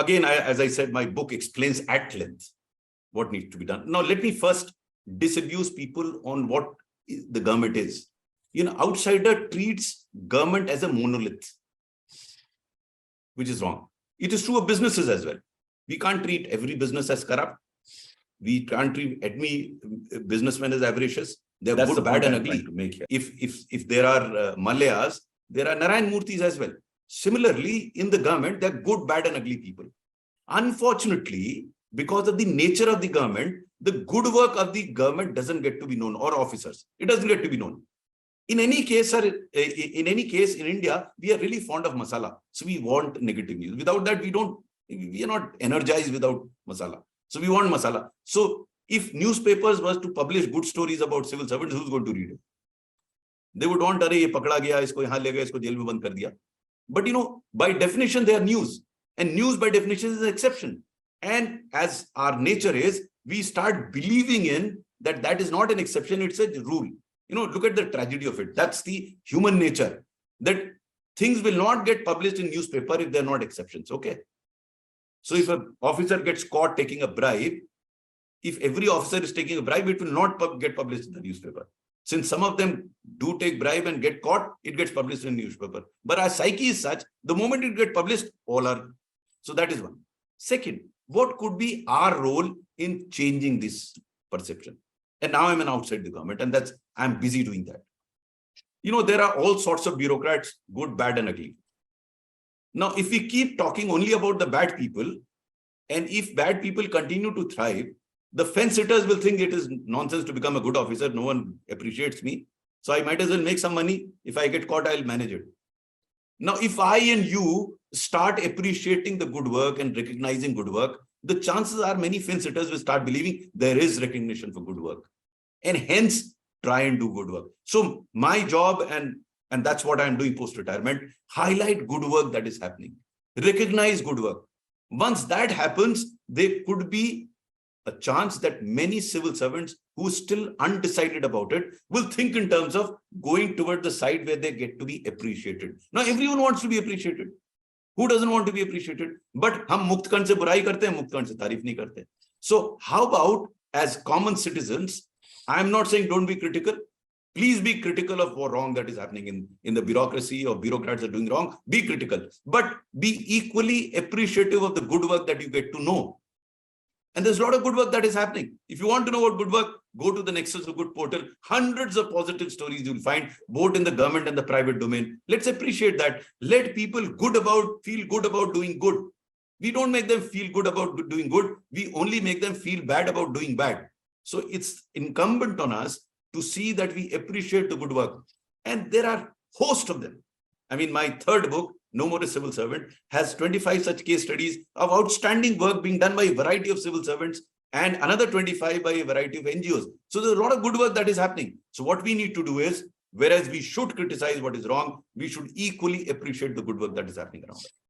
again, as I said, my book explains at length what needs to be done. Now, let me first disabuse people on what the government is. Outsider treats government as a monolith, which is wrong. It is true of businesses as well. We can't treat every business as corrupt. We can't treat any businessmen as avaricious. They are good, bad, and ugly. To make here. If there are Malayas, there are Narayan Murtis as well. Similarly, in the government, there are good, bad, and ugly people. Unfortunately, because of the nature of the government, the good work of the government doesn't get to be known, or officers. It doesn't get to be known. In any case, sir, in India, we are really fond of masala. So we want negative news. Without that, we are not energized without masala. So we want masala. So if newspapers was to publish good stories about civil servants, who's going to read it? They would want, "Arey, ye pakda gaya, isko yahan le gaya, isko jail mein band kar diya." But by definition, they are news. And news by definition is an exception. And as our nature is, we start believing in that is not an exception, it's a rule. Look at the tragedy of it. That's the human nature, that things will not get published in newspaper if they're not exceptions. Okay. So if an officer gets caught taking a bribe, if every officer is taking a bribe, it will not get published in the newspaper. Since some of them do take bribe and get caught, it gets published in the newspaper. But our psyche is such, the moment it gets published, all are. So that is one. Second, what could be our role in changing this perception? And now I'm outside the government, and I'm busy doing that. There are all sorts of bureaucrats, good, bad, and ugly. Now, if we keep talking only about the bad people, and if bad people continue to thrive, the fence sitters will think it is nonsense to become a good officer. No one appreciates me. So I might as well make some money. If I get caught, I'll manage it. Now, if I and you start appreciating the good work and recognizing good work, the chances are many fence sitters will start believing there is recognition for good work, and hence try and do good work. So my job, and that's what I'm doing post-retirement, highlight good work that is happening, recognize good work. Once that happens, there could be a chance that many civil servants who are still undecided about it will think in terms of going toward the side where they get to be appreciated. Now, everyone wants to be appreciated. Who doesn't want to be appreciated? But hum muktkan se burai karte hain, muktkan se taarif nahi karte. So how about, as common citizens, I'm not saying don't be critical. Please be critical of what wrong that is happening in the bureaucracy, or bureaucrats are doing wrong. Be critical, but be equally appreciative of the good work that you get to know. And there's a lot of good work that is happening. If you want to know about good work, go to the Nexus of Good portal. Hundreds of positive stories you'll find, both in the government and the private domain. Let's appreciate that. Let people feel good about doing good. We don't make them feel good about doing good. We only make them feel bad about doing bad. So it's incumbent on us to see that we appreciate the good work. And there are a host of them. I mean, my third book, No More a Civil Servant, has 25 such case studies of outstanding work being done by a variety of civil servants, and another 25 by a variety of NGOs. So there's a lot of good work that is happening. So what we need to do is, whereas we should criticize what is wrong, we should equally appreciate the good work that is happening around us.